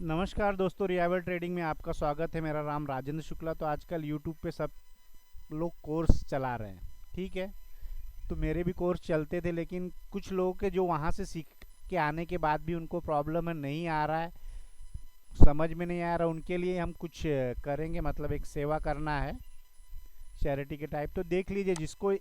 नमस्कार दोस्तों, रियावल ट्रेडिंग में आपका स्वागत है। मेरा नाम राजेंद्र शुक्ला। तो आजकल यूट्यूब पे सब लोग कोर्स चला रहे हैं, ठीक है। तो मेरे भी कोर्स चलते थे, लेकिन कुछ लोगों के जो वहाँ से सीख के आने के बाद भी उनको प्रॉब्लम है, नहीं आ रहा है, समझ में नहीं आ रहा। उनके लिए हम कुछ करेंगे, मतलब एक सेवा करना है चैरिटी के टाइप। तो देख लीजिए, जिसको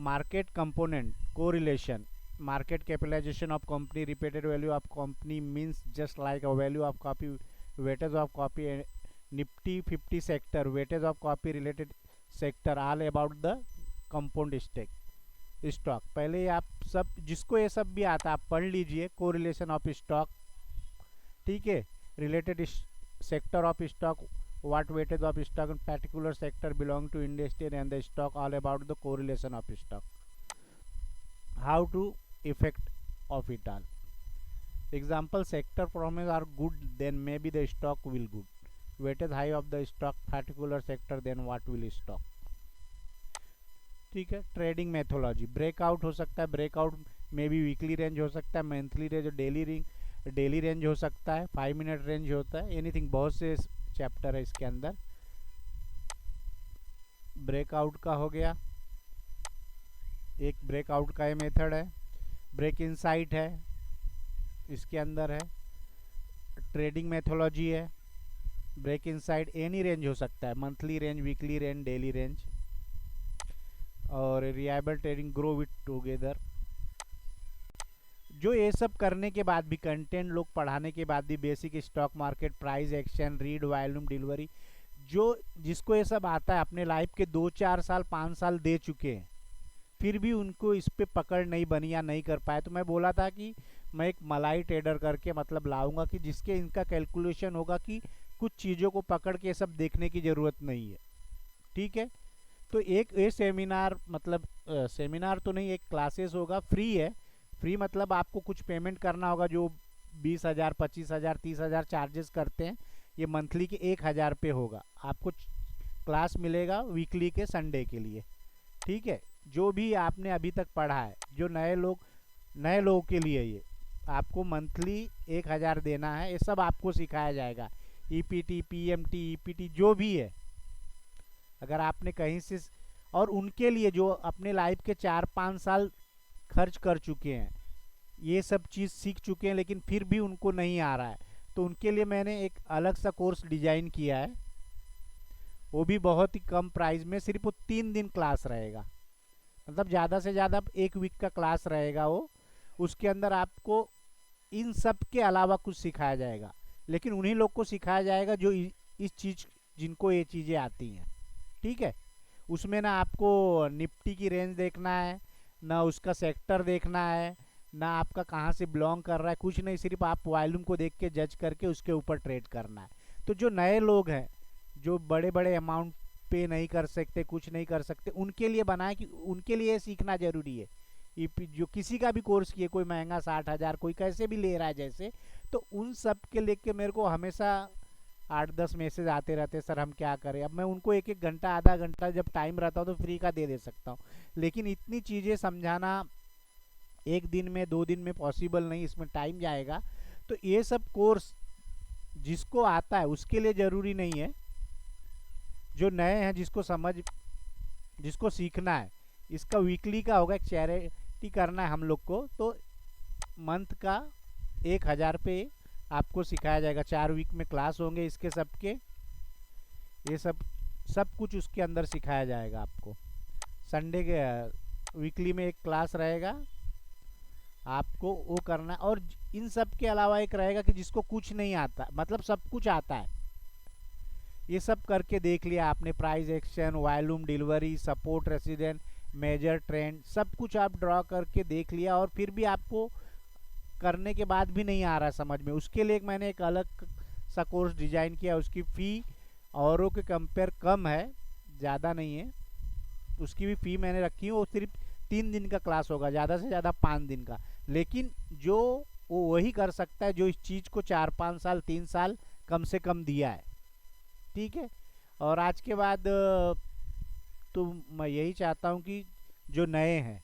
market component correlation, market capitalization of company, repeated value of company means just like a value of copy, weightage of copy, nifty 50 sector, weightage of copy related sector, all about the compound stock. पहले ही आप सब, जिसको ये सब भी आता है, आप पढ़ लीजिए। कोरिलेशन ऑफ स्टॉक, ठीक है। Related sector of stock, what weightage of stock in particular sector belong to industry and the stock, all about the correlation of stock, how to effect of it all. Example, sector performance are good, then maybe the stock will good. Weightage high of the stock particular sector, then what will stock, ठीक है। Trading methodology, breakout हो सकता है, breakout में भी weekly range हो सकता है, मंथली रेंज, डेली रेंज हो सकता है, 5 मिनट रेंज होता है, एनीथिंग। बहुत से चैप्टर है इसके अंदर। ब्रेकआउट का हो गया, एक ब्रेकआउट का ये मेथड है। ब्रेक इनसाइट है, इसके अंदर है। ट्रेडिंग मेथोलॉजी है। ब्रेक इनसाइड एनी रेंज हो सकता है, monthly range, weekly range, daily range. और reliable trading, grow with together. जो ये सब करने के बाद भी, कंटेंट लोग पढ़ाने के बाद भी, basic stock market, price action, read, volume, delivery, जो जिसको ये सब आता है, अपने लाइफ के 2 4 साल 5 साल दे चुके हैं, फिर भी उनको इस पे पकड़ नहीं बनी या नहीं कर पाए। तो मैं बोला था कि मैं एक मलाई ट्रेडर करके मतलब लाऊंगा, कि जिसके इनका कैलकुलेशन होगा कि कुछ चीज़ों को पकड़ के सब देखने की ज़रूरत नहीं है, ठीक है। तो एक ये सेमिनार, मतलब सेमिनार तो नहीं, एक क्लासेस होगा, फ्री है। फ्री मतलब आपको कुछ पेमेंट करना होगा, जो 20,000 25,000 30,000 चार्जेस करते हैं, ये मंथली के 1,000 पे होगा। आपको क्लास मिलेगा वीकली के संडे के लिए, ठीक है। जो भी आपने अभी तक पढ़ा है, जो नए लोगों के लिए, ये आपको मंथली 1,000 देना है। ये सब आपको सिखाया जाएगा, ईपीटी, पीएमटी, ईपीटी, जो भी है, अगर आपने कहीं से। और उनके लिए जो अपने लाइफ के 4 5 साल खर्च कर चुके हैं, ये सब चीज़ सीख चुके हैं, लेकिन फिर भी उनको नहीं आ रहा है, तो उनके लिए मैंने एक अलग सा कोर्स डिजाइन किया है। वो भी बहुत ही कम प्राइस में, सिर्फ वो 3 दिन क्लास रहेगा, मतलब ज़्यादा से ज़्यादा 1 वीक का क्लास रहेगा वो। उसके अंदर आपको इन सब के अलावा कुछ सिखाया जाएगा, लेकिन उन्हीं लोग को सिखाया जाएगा जो इस चीज़, जिनको ये चीज़ें आती हैं, ठीक है। उसमें ना आपको निफ्टी की रेंज देखना है, ना उसका सेक्टर देखना है, ना आपका कहाँ से बिलोंग कर रहा है, कुछ नहीं। सिर्फ आप वॉल्यूम को देख के जज करके उसके ऊपर ट्रेड करना है। तो जो नए लोग हैं, जो बड़े बड़े अमाउंट पे नहीं कर सकते, कुछ नहीं कर सकते, उनके लिए बनाए, कि उनके लिए सीखना जरूरी है। जो किसी का भी कोर्स किए, कोई महंगा 60,000, कोई कैसे भी ले रहा है जैसे, तो उन सब के लेके मेरे को हमेशा 8 10 मैसेज आते रहते, सर हम क्या करें। अब मैं उनको 1 1 घंटा, आधा घंटा जब टाइम रहता हूँ तो फ्री का दे सकता हूँ, लेकिन इतनी चीज़ें समझाना 1 दिन में 2 दिन में पॉसिबल नहीं, इसमें टाइम जाएगा। तो ये सब कोर्स जिसको आता है उसके लिए ज़रूरी नहीं है। जो नए हैं, जिसको सीखना है, इसका वीकली का होगा, एक चैरिटी करना है हम लोग को, तो मंथ का 1,000 पे आपको सिखाया जाएगा। 4 वीक में क्लास होंगे इसके सबके, ये सब सब कुछ उसके अंदर सिखाया जाएगा आपको। संडे के वीकली में एक क्लास रहेगा, आपको वो करना। और इन सब के अलावा एक रहेगा कि जिसको कुछ नहीं आता, मतलब सब कुछ आता है, ये सब करके देख लिया आपने, price action, volume, delivery, support, resident, major, trend, सब कुछ आप ड्रॉ करके देख लिया, और फिर भी आपको करने के बाद भी नहीं आ रहा समझ में, उसके लिए मैंने एक अलग सा कोर्स डिजाइन किया। उसकी फ़ी औरों के कंपेयर कम है, ज़्यादा नहीं है। उसकी भी फ़ी मैंने रखी है, वो सिर्फ 3 दिन का क्लास होगा, ज़्यादा से ज़्यादा 5 दिन का। लेकिन जो वो वही कर सकता है जो इस चीज़ को 4 5 साल 3 साल कम से कम दिया है, ठीक है। और आज के बाद तो मैं यही चाहता हूँ कि जो नए हैं,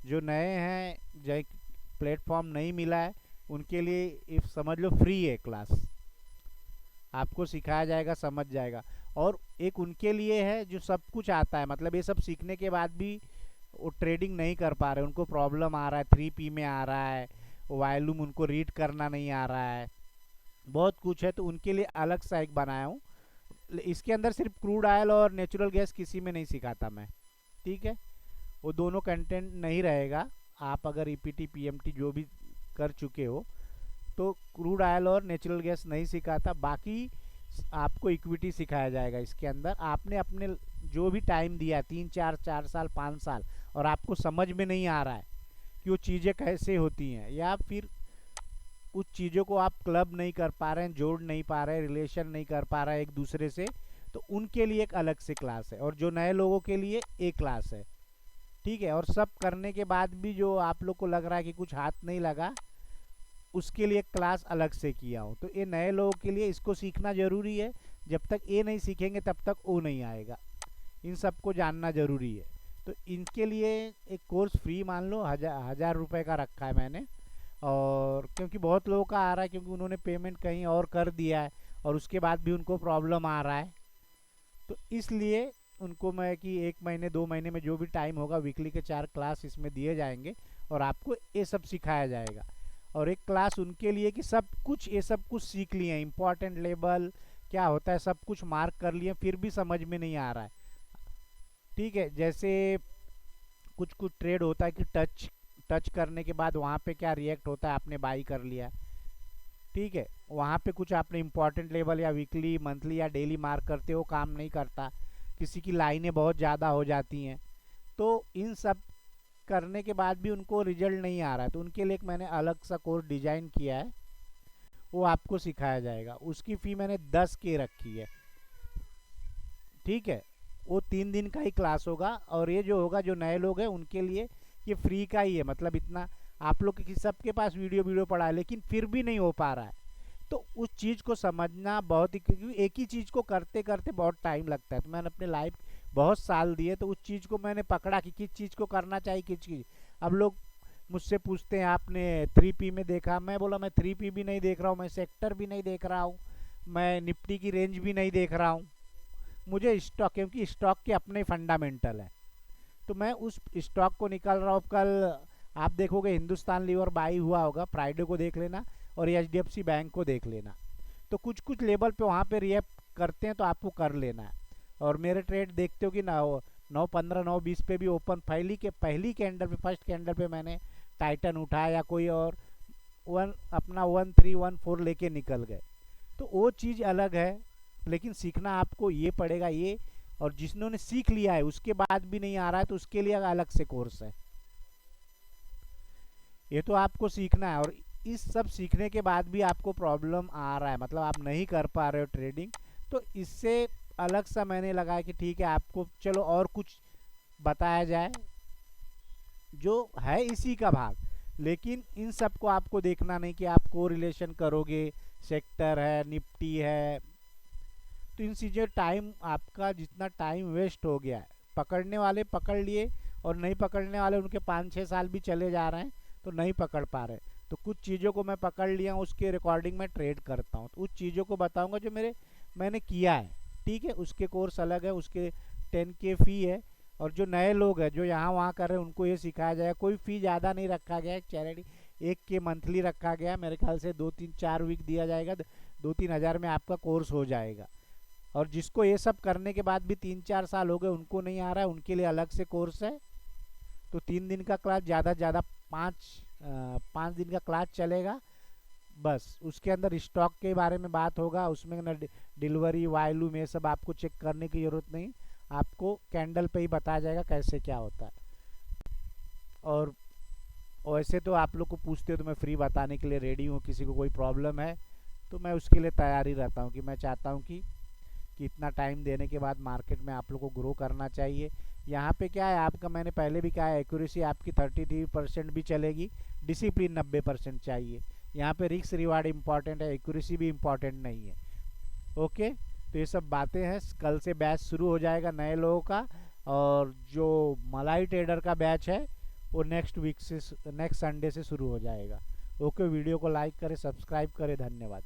जो प्लेटफॉर्म नहीं मिला है, उनके लिए इफ समझ लो फ्री है क्लास, आपको सिखाया जाएगा, समझ जाएगा। और एक उनके लिए है जो सब कुछ आता है, मतलब ये सब सीखने के बाद भी वो ट्रेडिंग नहीं कर पा रहे, उनको प्रॉब्लम आ रहा है, 3P में आ रहा है, वॉल्यूम उनको रीड करना नहीं आ रहा है, बहुत कुछ है, तो उनके लिए अलग सा एक बनाया हूँ। इसके अंदर सिर्फ क्रूड ऑयल और नेचुरल गैस किसी में नहीं सिखाता मैं, ठीक है, वो दोनों कंटेंट नहीं रहेगा। आप अगर ईपीटी पीएमटी जो भी कर चुके हो तो क्रूड ऑयल और नेचुरल गैस नहीं सिखाता, बाकी आपको इक्विटी सिखाया जाएगा इसके अंदर। आपने अपने जो भी टाइम दिया 3 4 4 साल 5 साल और आपको समझ में नहीं आ रहा है कि वो चीज़ें कैसे होती हैं, या फिर उस चीज़ों को आप क्लब नहीं कर पा रहे हैं, जोड़ नहीं पा रहे हैं, रिलेशन नहीं कर पा रहे हैं एक दूसरे से, तो उनके लिए एक अलग से क्लास है। और जो नए लोगों के लिए एक क्लास है, ठीक है। और सब करने के बाद भी जो आप लोग को लग रहा है कि कुछ हाथ नहीं लगा, उसके लिए क्लास अलग से किया हूँ। तो ये नए लोगों के लिए इसको सीखना ज़रूरी है, जब तक ये नहीं सीखेंगे तब तक वो नहीं आएगा, इन सबको जानना ज़रूरी है। तो इनके लिए एक कोर्स फ्री मान लो 1000 रुपये का रखा है मैंने, और क्योंकि बहुत लोगों का आ रहा है, क्योंकि उन्होंने पेमेंट कहीं और कर दिया है और उसके बाद भी उनको प्रॉब्लम आ रहा है, तो इसलिए उनको मैं कि 1 महीने 2 महीने में जो भी टाइम होगा, वीकली के 4 क्लास इसमें दिए जाएंगे और आपको ये सब सिखाया जाएगा। और एक क्लास उनके लिए कि सब कुछ ये सब कुछ सीख लिए, इंपॉर्टेंट लेवल क्या होता है सब कुछ मार्क कर लिए, फिर भी समझ में नहीं आ रहा है, ठीक है। जैसे कुछ कुछ ट्रेड होता है कि टच टच करने के बाद वहाँ पे क्या रिएक्ट होता है, आपने बाई कर लिया, ठीक है, वहाँ पे कुछ आपने इंपॉर्टेंट लेवल या वीकली मंथली या डेली मार्क करते हो, काम नहीं करता, किसी की लाइनें बहुत ज़्यादा हो जाती हैं, तो इन सब करने के बाद भी उनको रिजल्ट नहीं आ रहा है, तो उनके लिए एक मैंने अलग सा कोर्स डिजाइन किया है, वो आपको सिखाया जाएगा। उसकी फ़ी मैंने 10K रखी है, ठीक है। वो 3 दिन का ही क्लास होगा, और ये जो होगा जो नए लोग हैं उनके लिए ये फ्री का ही है, मतलब इतना आप लोग की सबके पास वीडियो वीडियो पड़ा है लेकिन फिर भी नहीं हो पा रहा है, तो उस चीज़ को समझना बहुत ही, क्योंकि एक ही चीज़ को करते करते बहुत टाइम लगता है, तो मैंने अपने लाइफ बहुत साल दिए, तो उस चीज़ को मैंने पकड़ा कि किस चीज़ को करना चाहिए, किस चीज़। अब लोग मुझसे पूछते हैं आपने 3P में देखा, मैं बोला मैं 3P भी नहीं देख रहा हूँ, मैं सेक्टर भी नहीं देख रहा हूँ, मैं निफ्टी की रेंज भी नहीं देख रहा हूँ, मुझे स्टॉक, क्योंकि स्टॉक के अपने फंडामेंटल है, तो मैं उस स्टॉक को निकाल रहा हूँ। कल आप देखोगे हिंदुस्तान लीवर बाई हुआ होगा, फ्राइडे को देख लेना, और HDFC बैंक को देख लेना, तो कुछ कुछ लेवल पे वहाँ पे रिएक्ट करते हैं, तो आपको कर लेना है। और मेरे ट्रेड देखते हो कि 9:15 9:20 पे भी ओपन पहली कैंडल पे, फर्स्ट कैंडल पे मैंने टाइटन उठाया या कोई और अपना 1314 लेके निकल गए, तो वो चीज़ अलग है। लेकिन सीखना आपको ये पड़ेगा ये, और जिन्होंने सीख लिया है उसके बाद भी नहीं आ रहा है, तो उसके लिए अलग से कोर्स है, ये तो आपको सीखना है। और इस सब सीखने के बाद भी आपको प्रॉब्लम आ रहा है, मतलब आप नहीं कर पा रहे हो ट्रेडिंग, तो इससे अलग सा मैंने लगाया कि ठीक है आपको चलो और कुछ बताया जाए जो है इसी का भाग, लेकिन इन सब को आपको देखना नहीं कि आप को रिलेशन करोगे, सेक्टर है, निफ्टी है, तो इन चीज़ें टाइम आपका जितना टाइम वेस्ट हो गया है, पकड़ने वाले पकड़ लिए और नहीं पकड़ने वाले उनके 5 6 साल भी चले जा रहे हैं तो नहीं पकड़ पा रहे, तो कुछ चीज़ों को मैं पकड़ लिया हूँ, उसके रिकॉर्डिंग में ट्रेड करता हूँ, तो उस चीज़ों को बताऊँगा जो मैंने किया है, ठीक है। उसके कोर्स अलग है, उसके 10K फ़ी है, और जो नए लोग हैं जो यहाँ वहाँ कर रहे हैं उनको ये सिखाया जाएगा, कोई फ़ी ज़्यादा नहीं रखा गया है, चैरिटी 1K मंथली रखा गया, मेरे ख्याल से 2 3 4 वीक दिया जाएगा, 2 3 हज़ार में आपका कोर्स हो जाएगा। और जिसको ये सब करने के बाद भी 3 4 साल हो गए उनको नहीं आ रहा है, उनके लिए अलग से कोर्स है। तो 3 दिन का क्लास, ज़्यादा से ज़्यादा 5 दिन का क्लास चलेगा, बस उसके अंदर स्टॉक के बारे में बात होगा, उसमें ना डिलीवरी वॉल्यूम ये सब आपको चेक करने की ज़रूरत नहीं, आपको कैंडल पे ही बताया जाएगा कैसे क्या होता है। और वैसे तो आप लोग को पूछते हो तो मैं फ्री बताने के लिए रेडी हूँ, किसी को कोई प्रॉब्लम है तो मैं उसके लिए तैयार ही रहता हूँ, कि मैं चाहता हूँ कि इतना टाइम देने के बाद मार्केट में आप लोग को ग्रो करना चाहिए। यहाँ पे क्या है आपका, मैंने पहले भी कहा है, एक्यूरेसी आपकी 33% भी चलेगी, डिसिप्लिन 90% चाहिए। यहाँ पे रिस्क रिवार्ड इम्पॉर्टेंट है, एक्यूरेसी भी इम्पॉर्टेंट नहीं है, ओके। तो ये सब बातें हैं, कल से बैच शुरू हो जाएगा नए लोगों का, और जो मलाई ट्रेडर का बैच है वो नेक्स्ट वीक से, नेक्स्ट संडे से शुरू हो जाएगा, ओके, वीडियो को लाइक करें, सब्सक्राइब करें। धन्यवाद।